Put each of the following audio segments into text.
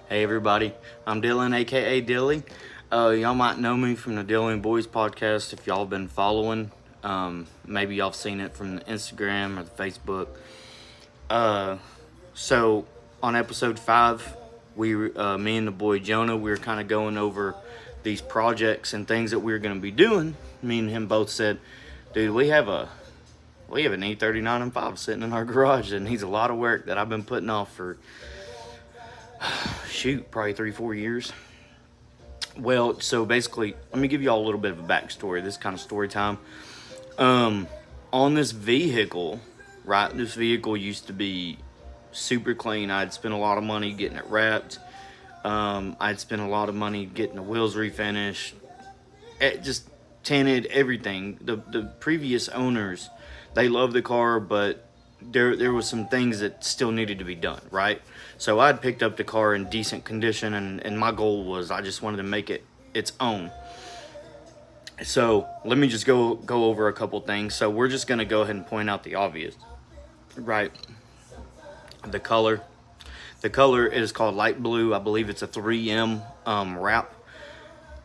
Hey everybody, I'm Dylan, aka Dilly. Y'all might know me from the Dilly and Boys podcast if y'all been following. Maybe y'all seen it from the Instagram or the Facebook. So on episode 5, me and the boy Jonah, we were kind of going over these projects and things that we were going to be doing. Me and him both said, "Dude, we have an E39 M5 sitting in our garage, and needs a lot of work that I've been putting off for." Probably 3-4 years. Well, so basically, let me give you all a little bit of a backstory. This kind of story time. On this vehicle, right? This vehicle used to be super clean. I'd spent a lot of money getting it wrapped. I'd spent a lot of money getting the wheels refinished. Just tinted, everything. The previous owners, they loved the car, but there was some things that still needed to be done, right? So I'd picked up the car in decent condition, and my goal was I just wanted to make it its own. So let me just go over a couple things. So we're just going to go ahead and point out the obvious, right? The color. The color is called light blue. I believe it's a 3M wrap.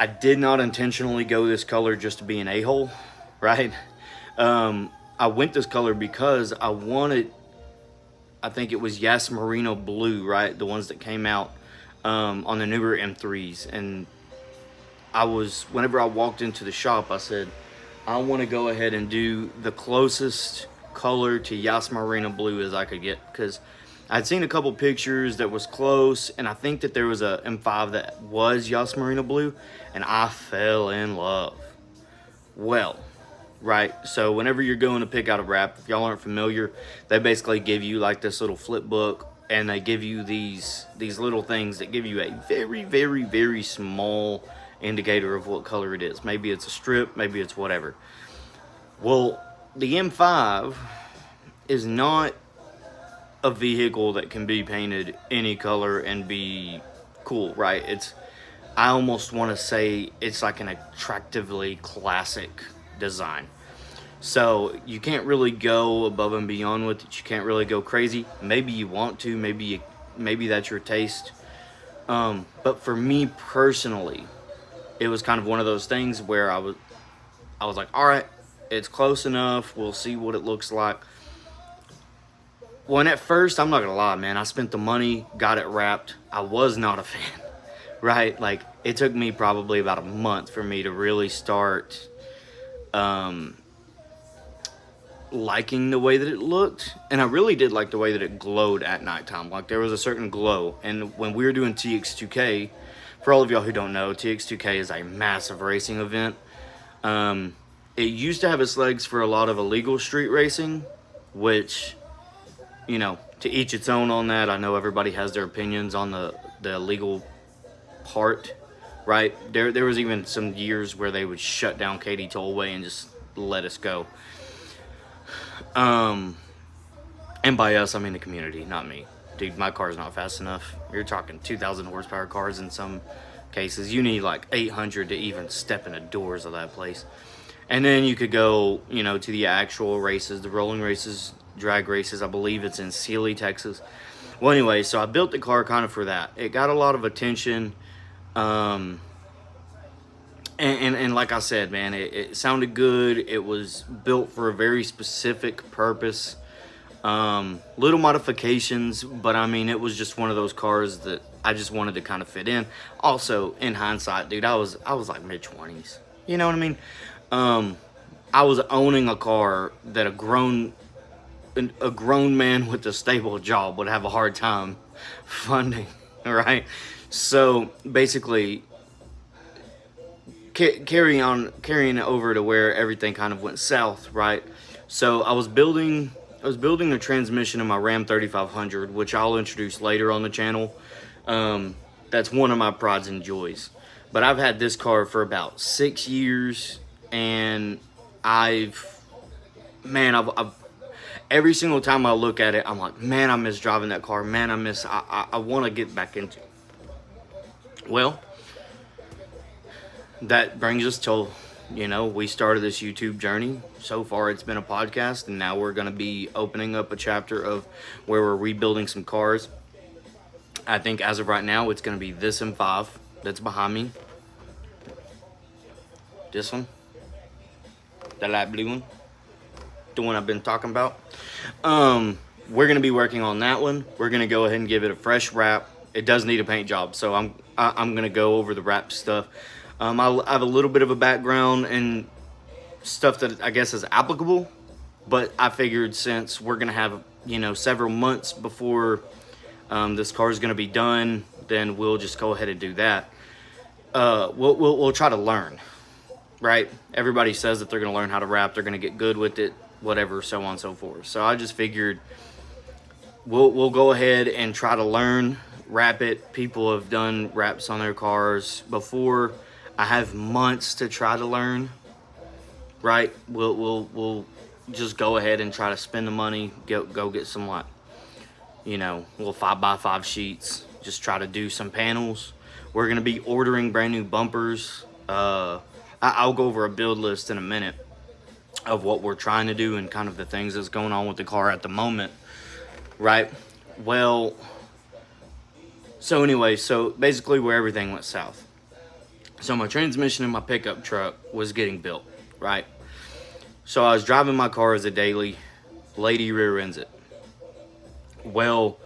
I did not intentionally go this color just to be an a-hole, right? I went this color because I think it was Yas Marino Blue, right? The ones that came out on the newer M3s. And whenever I walked into the shop, I said, I want to go ahead and do the closest color to Yas Marino Blue as I could get. Because I'd seen a couple pictures that was close, and I think that there was a M5 that was Yas Marino Blue, and I fell in love. Well, right, so whenever you're going to pick out a wrap, if y'all aren't familiar, they basically give you like this little flip book, and they give you these little things that give you a very, very, very small indicator of what color it is. Maybe it's a strip, maybe it's whatever. Well, the M5 is not a vehicle that can be painted any color and be cool, right? I almost want to say it's like an attractively classic design. So you can't really go above and beyond with it. You can't really go crazy. Maybe you want to, maybe that's your taste. But for me personally, it was kind of one of those things where I was like, all right, it's close enough. We'll see what it looks like. Well, and at first, I'm not gonna lie, man, I spent the money, got it wrapped. I was not a fan, right? Like, it took me probably about a month for me to really start liking the way that it looked. And I really did like the way that it glowed at nighttime. Like, there was a certain glow. And when we were doing TX2K, for all of y'all who don't know, TX2K is a massive racing event. It used to have its legs for a lot of illegal street racing, which, you know, to each its own on that. I know everybody has their opinions on the illegal part, right? There was even some years where they would shut down Katy Tollway and just let us go. And by us, I mean the community, not me. Dude, my car's not fast enough. You're talking 2,000 horsepower cars in some cases. You need like 800 to even step in the doors of that place. And then you could go, to the actual races, the rolling races, drag races. I believe it's in Sealy, Texas. Well, anyway, so I built the car kind of for that. It got a lot of attention. And like I said, man, it sounded good. It was built for a very specific purpose. Little modifications, but I mean, it was just one of those cars that I just wanted to kind of fit in. Also, in hindsight, dude, I was like mid-20s. You know what I mean? I was owning a car that a grown man with a stable job would have a hard time funding, right? So basically, carrying it over to where everything kind of went south, right? So I was building the transmission in my Ram 3500, which I'll introduce later on the channel. That's one of my prides and joys. But I've had this car for about 6 years, and I've every single time I look at it, I'm like, man, I miss driving that car. Man, I want to get back into it. Well, that brings us to, we started this YouTube journey. So far, it's been a podcast, and now we're going to be opening up a chapter of where we're rebuilding some cars. I think as of right now, it's going to be this M5 that's behind me. This one. The light blue one. The one I've been talking about. We're going to be working on that one. We're going to go ahead and give it a fresh wrap. It does need a paint job, so I'm going to go over the wrap stuff. I have a little bit of a background and stuff that I guess is applicable, but I figured since we're going to have, you know, several months before this car is going to be done, then we'll just go ahead and do that. We'll try to learn, right? Everybody says that they're going to learn how to wrap, they're going to get good with it, whatever, so on and so forth. So I just figured we'll go ahead and try to learn, wrap it. People have done wraps on their cars before. I have months to try to learn, right? We'll just go ahead and try to spend the money, go get some, like, you know, little 5x5 sheets, just try to do some panels. We're gonna be ordering brand new bumpers. I'll go over a build list in a minute of what we're trying to do and kind of the things that's going on with the car at the moment, right? Well, so anyway, so basically where everything went south. So my transmission in my pickup truck was getting built, right? So I was driving my car as a daily. Lady rear ends it. Well,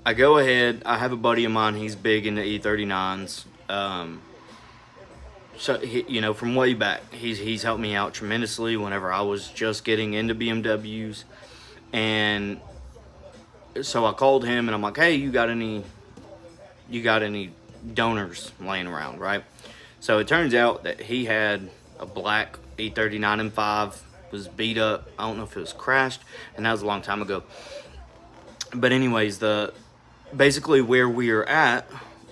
I go ahead. I have a buddy of mine. He's big into E39s. So he, you know, from way back, he's helped me out tremendously whenever I was just getting into BMWs. And so I called him and I'm like, hey, you got any donors laying around, right? So it turns out that he had a black E39 M5, was beat up. I don't know if it was crashed, and that was a long time ago. But anyways, basically where we are at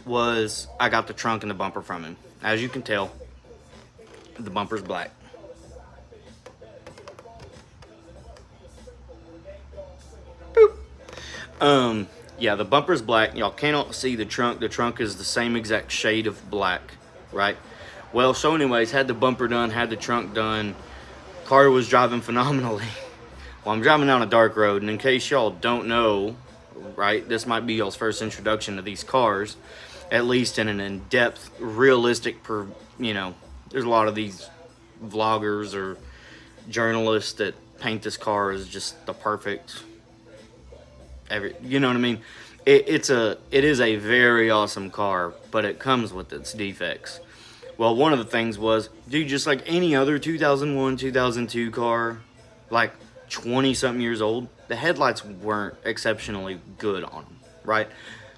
was I got the trunk and the bumper from him. As you can tell, the bumper's black. Boop. Yeah, the bumper's black. Y'all cannot see the trunk. The trunk is the same exact shade of black, right? Well, so anyways, had the bumper done, had the trunk done. Car was driving phenomenally. Well, I'm driving down a dark road, and in case y'all don't know, right, this might be y'all's first introduction to these cars, at least in an in-depth, realistic, you know, there's a lot of these vloggers or journalists that paint this car as just the perfect, you know what I mean? It is a very awesome car, but it comes with its defects. Well, one of the things was, dude, just like any other 2001, 2002 car, like 20-something years old, the headlights weren't exceptionally good on them, right?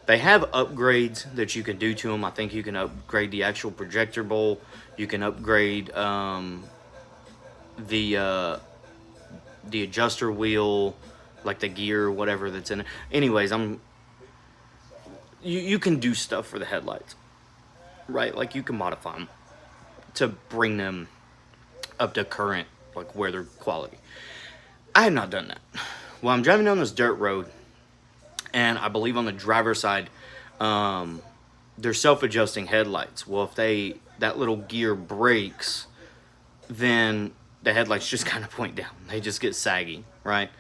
They have upgrades that you can do to them. I think you can upgrade the actual projector bowl. You can upgrade the adjuster wheel, like the gear, whatever that's in it. Anyways, you can do stuff for the headlights, right? Like you can modify them to bring them up to current, like where they're quality. I have not done that. Well, I'm driving down this dirt road, and I believe on the driver's side, they're self-adjusting headlights. Well, if that little gear breaks, then the headlights just kind of point down. They just get saggy, right?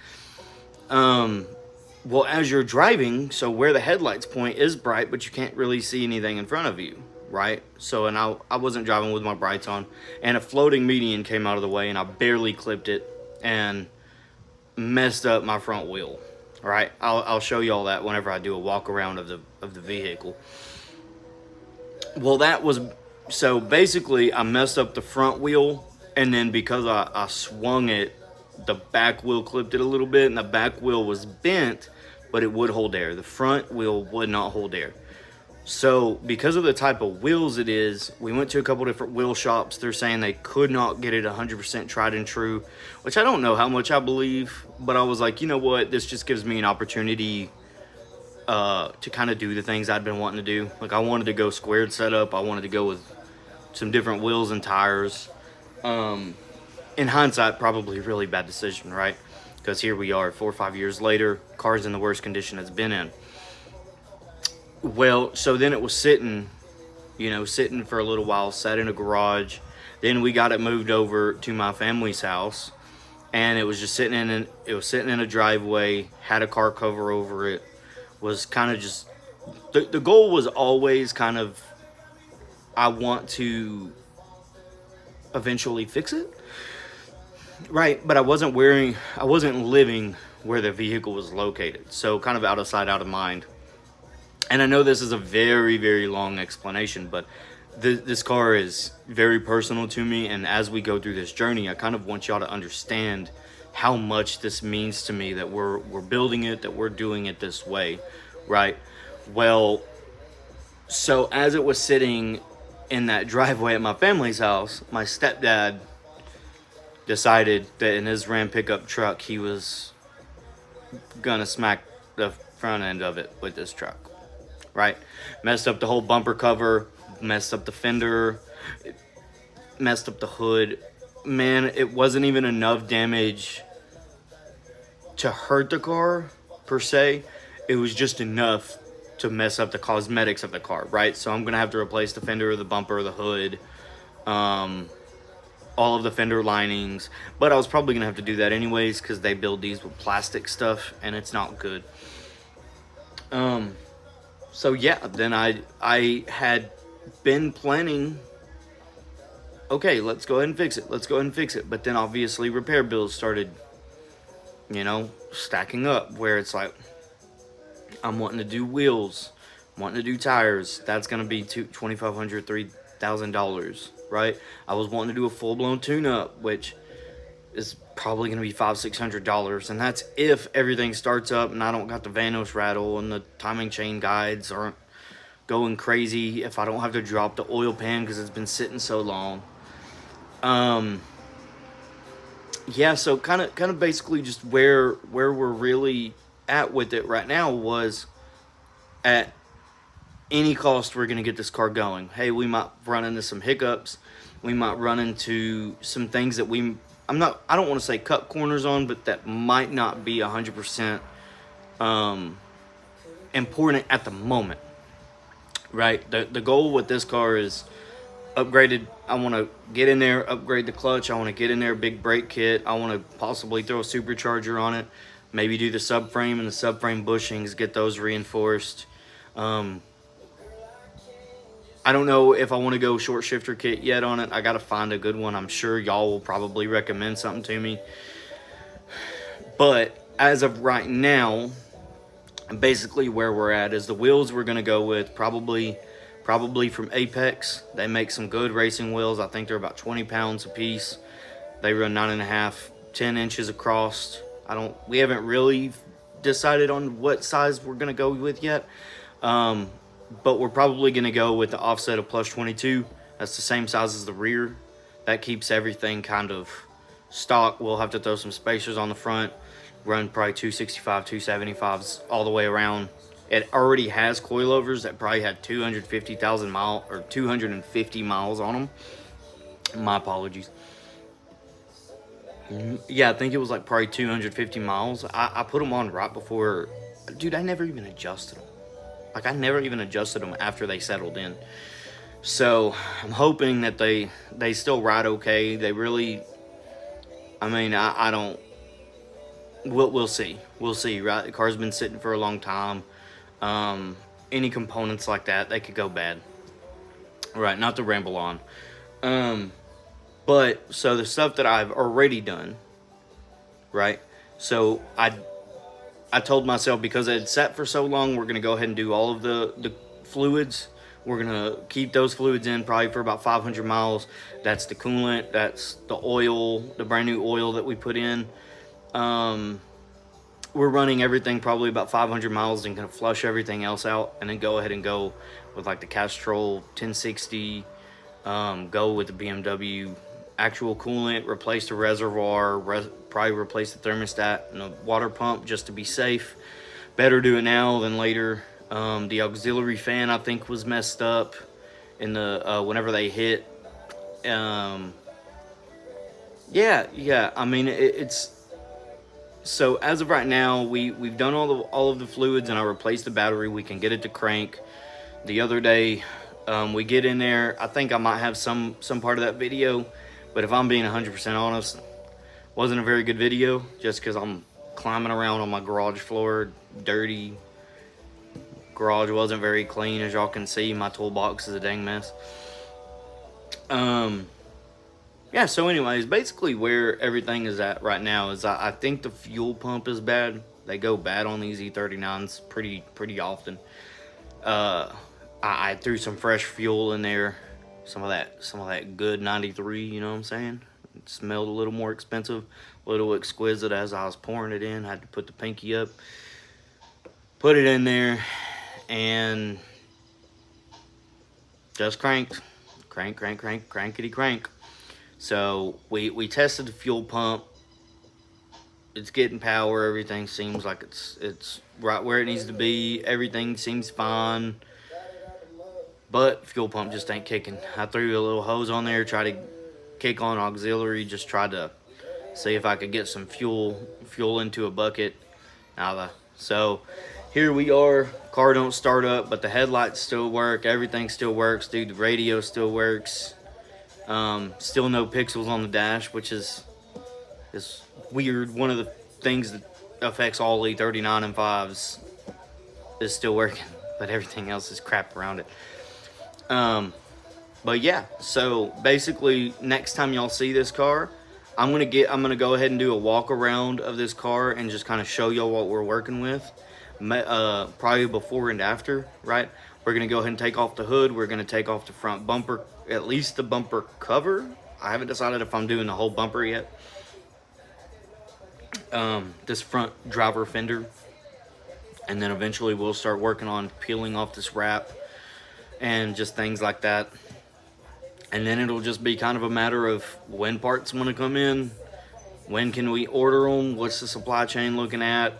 Well, as you're driving, so where the headlights point is bright, but you can't really see anything in front of you, right? So, and I wasn't driving with my brights on, and a floating median came out of the way, and I barely clipped it, and messed up my front wheel, right? I'll show you all that whenever I do a walk around of the vehicle. Well, that was, so basically I messed up the front wheel, and then because I swung it, the back wheel clipped it a little bit, and the back wheel was bent, but it would hold air. The front wheel would not hold air. So because of the type of wheels it is, we went to a couple different wheel shops. They're saying they could not get it 100% tried and true, which I don't know how much I believe, but I was like, you know what, this just gives me an opportunity to kind of do the things I'd been wanting to do. Like I wanted to go squared setup. I wanted to go with some different wheels and tires. In hindsight, probably a really bad decision, right? Because here we are 4 or 5 years later, car's in the worst condition it's been in. Well, so then it was sitting for a little while, sat in a garage. Then we got it moved over to my family's house, and it was just sitting in a driveway, had a car cover over it. was kind of just, the goal was always kind of, I want to eventually fix it, right? But I wasn't living where the vehicle was located. So kind of out of sight, out of mind. And I know this is a very, very long explanation, but this car is very personal to me. And as we go through this journey, I kind of want y'all to understand how much this means to me, that we're building it, that we're doing it this way, right? Well, so as it was sitting in that driveway at my family's house, my stepdad decided that in his Ram pickup truck, he was gonna smack the front end of it with this truck, right? Messed up the whole bumper cover, messed up the fender, messed up the hood. Man, it wasn't even enough damage to hurt the car per se. It was just enough to mess up the cosmetics of the car, right? So I'm gonna have to replace the fender, the bumper, the hood, all of the fender linings. But I was probably gonna have to do that anyways, because they build these with plastic stuff and it's not good. So yeah, then I had been planning, okay, let's go ahead and fix it. But then obviously repair bills started, stacking up, where it's like, I'm wanting to do wheels, I'm wanting to do tires. That's going to be $2,500, $3,000, right? I was wanting to do a full-blown tune-up, which is probably going to be $500-$600. And that's if everything starts up and I don't got the Vanos rattle and the timing chain guides aren't going crazy, if I don't have to drop the oil pan because it's been sitting so long. Yeah, so kind of basically just where we're really at with it right now was, at any cost we're going to get this car going. Hey, we might run into some hiccups, we might run into some things that I don't want to say cut corners on, but that might not be 100% important at the moment, right? The goal with this car is upgraded. I want to get in there, upgrade the clutch. I want to get in there, big brake kit. I want to possibly throw a supercharger on it, maybe do the subframe and the subframe bushings, get those reinforced. I don't know if I want to go short shifter kit yet on it. I got to find a good one. I'm sure y'all will probably recommend something to me. But as of right now, basically where we're at is the wheels we're going to go with probably from Apex. They make some good racing wheels. I think they're about 20 pounds a piece. They run 9.5, 10 inches across. We haven't really decided on what size we're going to go with yet. But we're probably going to go with the offset of plus 22. That's the same size as the rear. That keeps everything kind of stock. We'll have to throw some spacers on the front. Run probably 265, 275s all the way around. It already has coilovers that probably had 250,000 miles or 250 miles on them. My apologies. Yeah, I think it was like probably 250 miles. I put them on right before. Dude, I never even adjusted them. Like, I never even adjusted them after they settled in. So I'm hoping that they still ride okay. They really, I mean, I don't. We'll see. We'll see, right? The car's been sitting for a long time. Any components like that, they could go bad. Right, not to ramble on. But, so the stuff that I've already done, right? So I told myself, because it had sat for so long, we're going to go ahead and do all of the fluids. We're going to keep those fluids in probably for about 500 miles. That's the coolant, that's the oil, the brand new oil that we put in. We're running everything probably about 500 miles and going to flush everything else out, and then go ahead and go with like the Castrol 1060, go with the BMW actual coolant, replace the reservoir, probably replace the thermostat and the water pump just to be safe. Better do it now than later. The auxiliary fan, I think, was messed up in the whenever they hit. Yeah. I mean, it's so as of right now, we've done all of the fluids, and I replaced the battery. We can get it to crank. The other day, we get in there. I think I might have some part of that video, but if I'm being 100% honest, wasn't a very good video, just because I'm climbing around on my garage floor, dirty, Garage wasn't very clean, as y'all can see. My toolbox is a dang mess. Yeah, so anyways, basically where everything is at right now is I think the fuel pump is bad. They go bad on these E39s pretty often. I threw some fresh fuel in there, some of that good 93, you know what I'm saying? It smelled a little more expensive, a little exquisite as I was pouring it in. I had to put the pinky up, put it in there, and just crankety crank. So we tested the fuel pump. It's getting power. Everything seems like it's right where it needs to be. Everything seems fine, but fuel pump just ain't kicking. I threw a little hose on there, tried to kick on auxiliary, just tried to see if I could get some fuel into a bucket. Nada. So here we are. Car don't start up, but the headlights still work. Everything still works, dude. The radio still works. Still no pixels on the dash, which is weird. One of the things that affects all E39 M5s is still working, but everything else is crap around it. But yeah, so basically next time y'all see this car, I'm gonna go ahead and do a walk around of this car and just kind of show y'all what we're working with, probably before and after, right? We're gonna go ahead and take off the hood. We're gonna take off the front bumper, at least the bumper cover. I haven't decided if I'm doing the whole bumper yet. This front driver fender, and then eventually we'll start working on peeling off this wrap and just things like that. And then it'll just be kind of a matter of when parts want to come in, when can we order them, what's the supply chain looking at.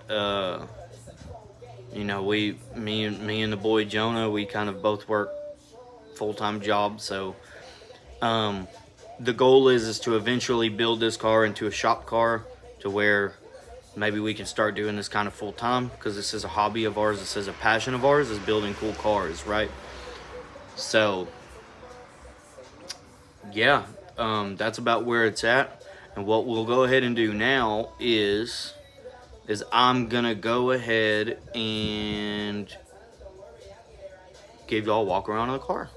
You know, me and the boy Jonah, we kind of both work full-time jobs, so the goal is to eventually build this car into a shop car to where maybe we can start doing this kind of full-time, because this is a hobby of ours, this is a passion of ours, is building cool cars, right? So yeah, that's about where it's at. And what we'll go ahead and do now is I'm gonna go ahead and give y'all a walk around of the car,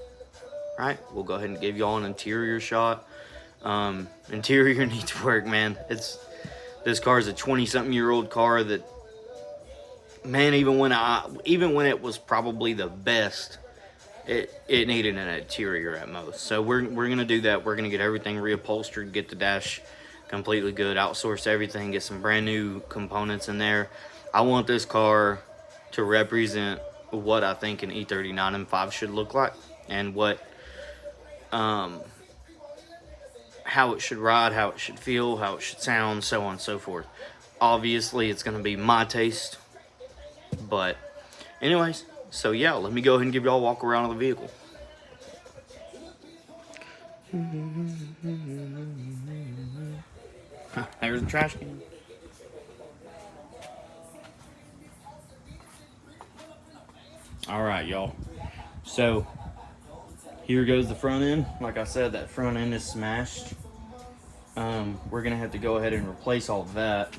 right? We'll go ahead and give y'all an interior shot. Interior needs work, man. This car is a 20-something-year-old car that, man, even when it was probably the best, it needed an interior at most. So we're gonna do that. We're gonna get everything reupholstered, get the dash completely good, outsource everything, get some brand new components in there. I want this car to represent what I think an E39 M5 should look like, and what how it should ride, how it should feel, how it should sound, so on and so forth. Obviously it's going to be my taste, but anyways, so yeah, let me go ahead and give y'all a walk around of the vehicle. There's the trash can. Alright, y'all, so here goes the front end. Like I said, that front end is smashed. We're gonna have to go ahead and replace all of that.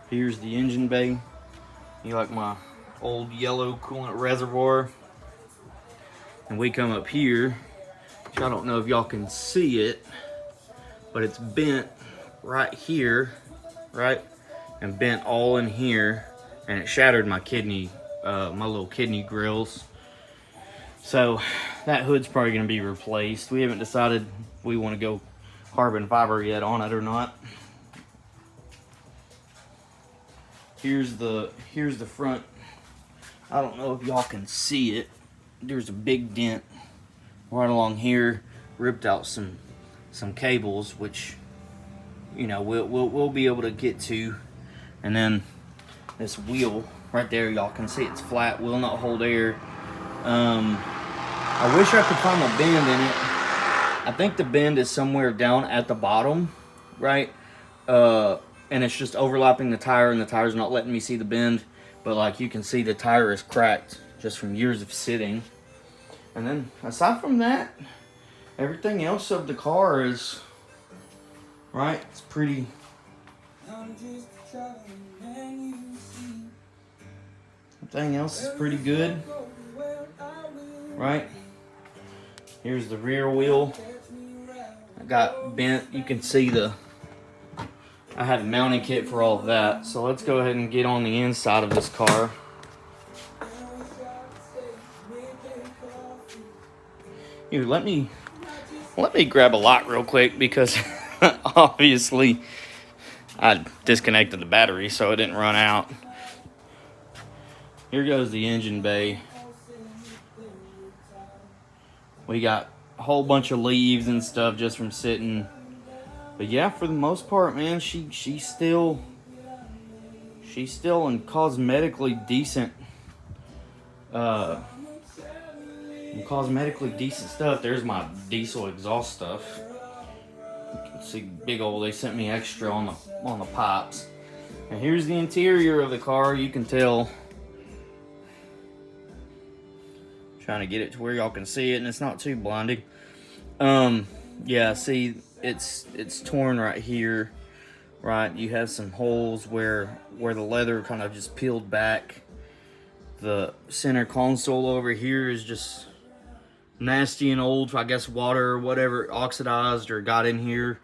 Here's the engine bay. You like my old yellow coolant reservoir. And we come up here, which I don't know if y'all can see it, but it's bent right here, right? And bent all in here, and it shattered my my little kidney grills. So that hood's probably gonna be replaced. We haven't decided if we want to go carbon fiber yet on it or not. Here's the front. I don't know if y'all can see it. There's a big dent right along here. Ripped out some cables, which, you know, we'll be able to get to. And then this wheel right there, y'all can see it's flat, will not hold air. I wish I could find a bend in it. I think the bend is somewhere down at the bottom, right? And it's just overlapping the tire, and the tire's not letting me see the bend. But like you can see, the tire is cracked just from years of sitting. And then aside from that, everything else of the car is, right, it's pretty. Everything else is pretty good, right? Here's the rear wheel. I got bent. You can see I had a mounting kit for all of that. So let's go ahead and get on the inside of this car. Here, let me grab a lot real quick because obviously I disconnected the battery so it didn't run out. Here goes the engine bay. We got a whole bunch of leaves and stuff just from sitting. But yeah, for the most part, man, she's still in cosmetically decent stuff. There's my diesel exhaust stuff. You can see big old, they sent me extra on the pipes. And here's the interior of the car. You can tell. Trying to get it to where y'all can see it and it's not too blinding. Yeah, see, it's torn right here, right? You have some holes where the leather kind of just peeled back. The center console over here is just nasty and old. I guess water or whatever oxidized or got in here.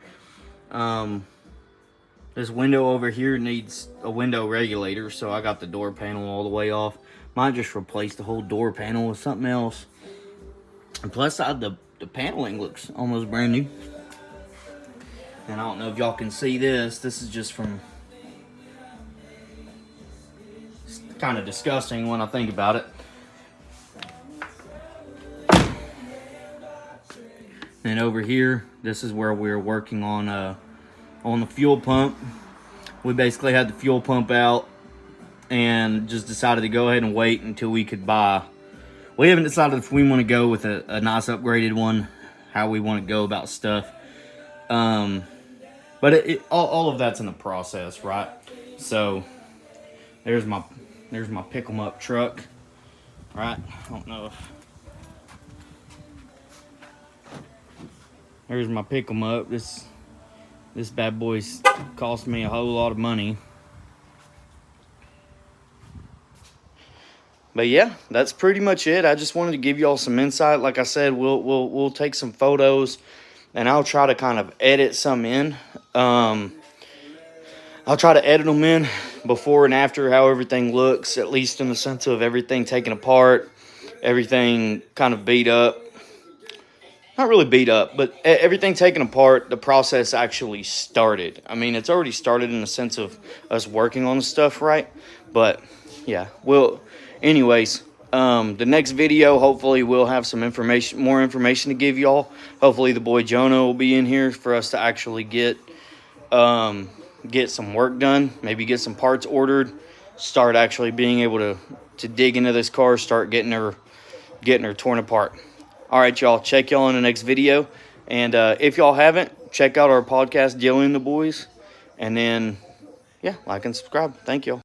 This window over here needs a window regulator, so I got the door panel all the way off. Might just replace the whole door panel with something else. And plus side, the paneling looks almost brand new. And I don't know if y'all can see this. This is just from... It's kind of disgusting when I think about it. And over here, this is where we're working on the fuel pump. We basically had the fuel pump out and just decided to go ahead and wait until we could buy. We haven't decided if we want to go with a nice upgraded one, how we want to go about stuff. But all of that's in the process, right? So there's my pick 'em up truck, right? I don't know if there's my pick 'em up. This bad boy's cost me a whole lot of money. But yeah, that's pretty much it. I just wanted to give y'all some insight. Like I said, we'll take some photos, and I'll try to kind of edit some in. I'll try to edit them in before and after how everything looks, at least in the sense of everything taken apart, everything kind of beat up. Not really beat up, but everything taken apart, the process actually started. I mean, it's already started in the sense of us working on the stuff, right? But yeah, anyways, the next video, hopefully we'll have some more information to give y'all. Hopefully the boy Jonah will be in here for us to actually get some work done, maybe get some parts ordered, start actually being able to dig into this car, start getting her torn apart. All right, y'all, check y'all in the next video. And if y'all haven't, check out our podcast, Dilly and the Boys. And then, yeah, like and subscribe. Thank y'all.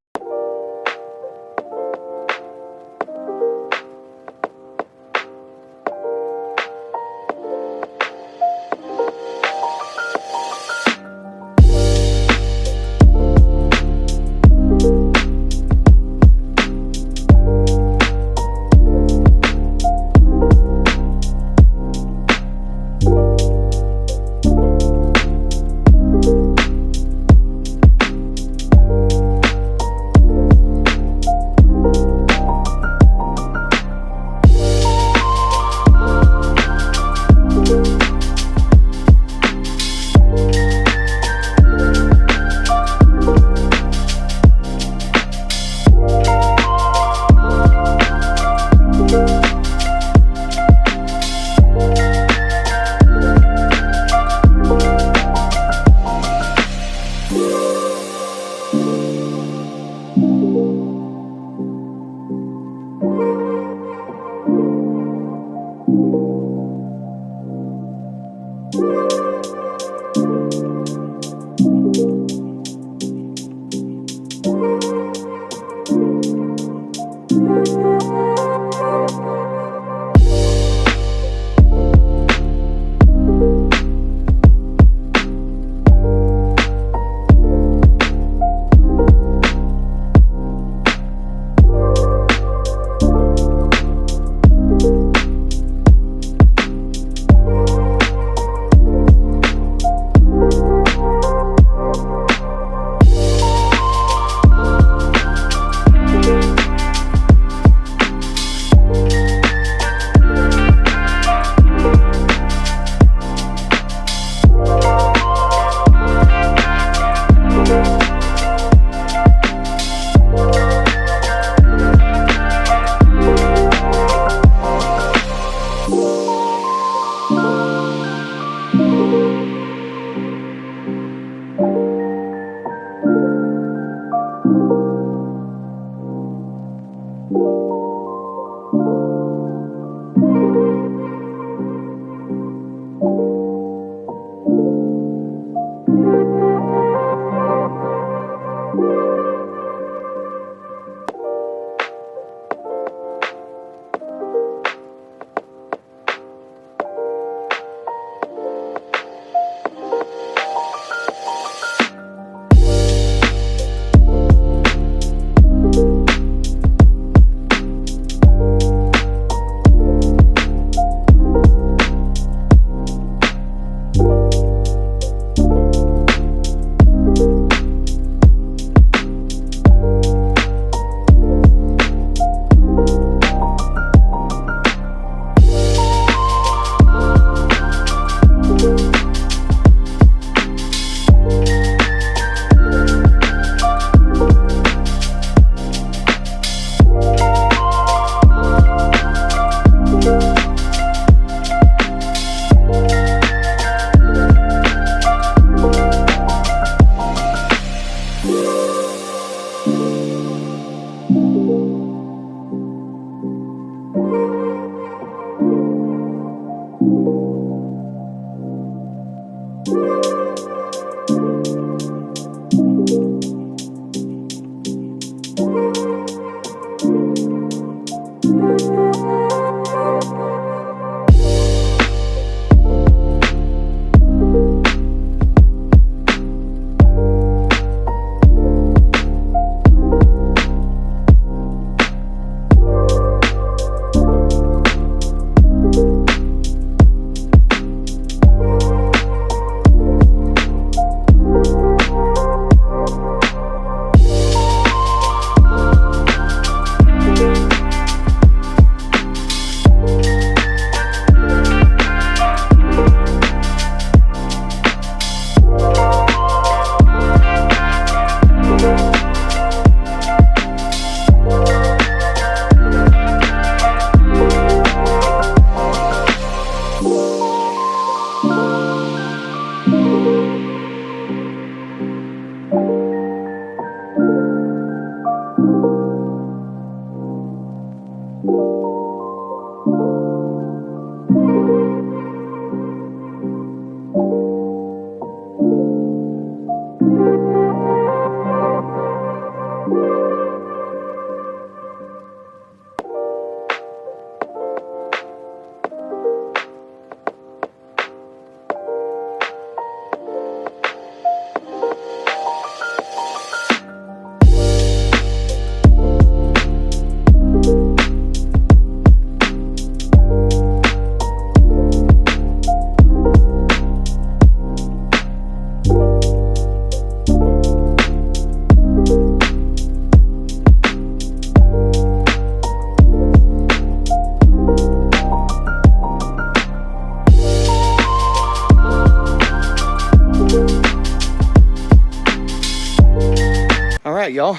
All right, y'all.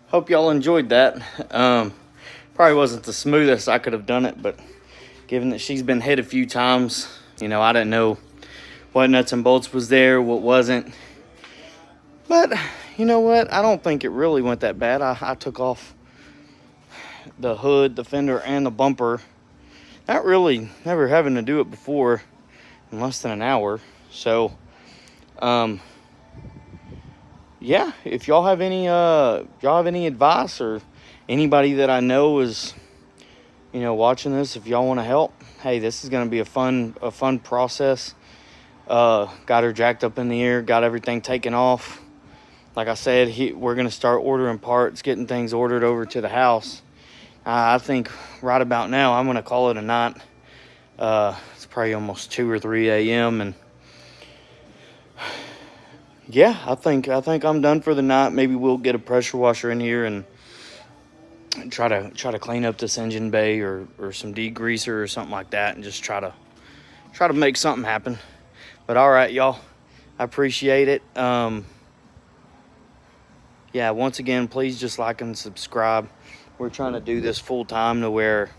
Hope y'all enjoyed that. Probably wasn't the smoothest I could have done it, but given that she's been hit a few times, you know, I didn't know what nuts and bolts was there, what wasn't. But you know what? I don't think it really went that bad. I took off the hood, the fender, and the bumper. Not really, never having to do it before in less than an hour. So, yeah, if y'all have any advice, or anybody that I know is, you know, watching this, if y'all want to help, hey, this is going to be a fun process. Got her jacked up in the air, got everything taken off. Like I said, we're going to start ordering parts, getting things ordered over to the house. I think right about now I'm going to call it a night. It's probably almost 2 or 3 a.m. and yeah, I think I'm done for the night. Maybe we'll get a pressure washer in here and try to clean up this engine bay, or some degreaser or something like that, and just try to make something happen. But all right, y'all, I appreciate it. Yeah, once again, please just like and subscribe. We're trying to do this full time to where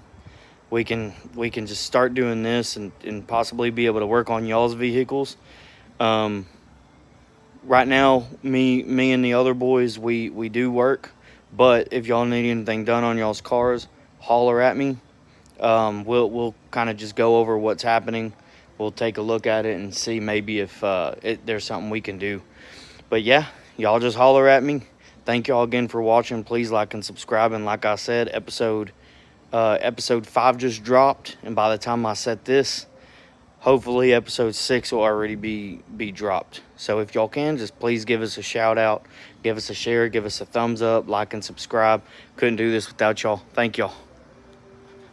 we can just start doing this and possibly be able to work on y'all's vehicles. Right now, me and the other boys, we do work, but if y'all need anything done on y'all's cars, holler at me. We'll kind of just go over what's happening. We'll take a look at it and see maybe if there's something we can do. But yeah, y'all just holler at me. Thank y'all again for watching. Please like and subscribe. And like I said, episode 5 just dropped, and by the time I set this, hopefully episode 6 will already be dropped. So if y'all can, just please give us a shout out, give us a share, give us a thumbs up, like and subscribe. Couldn't do this without y'all. Thank y'all.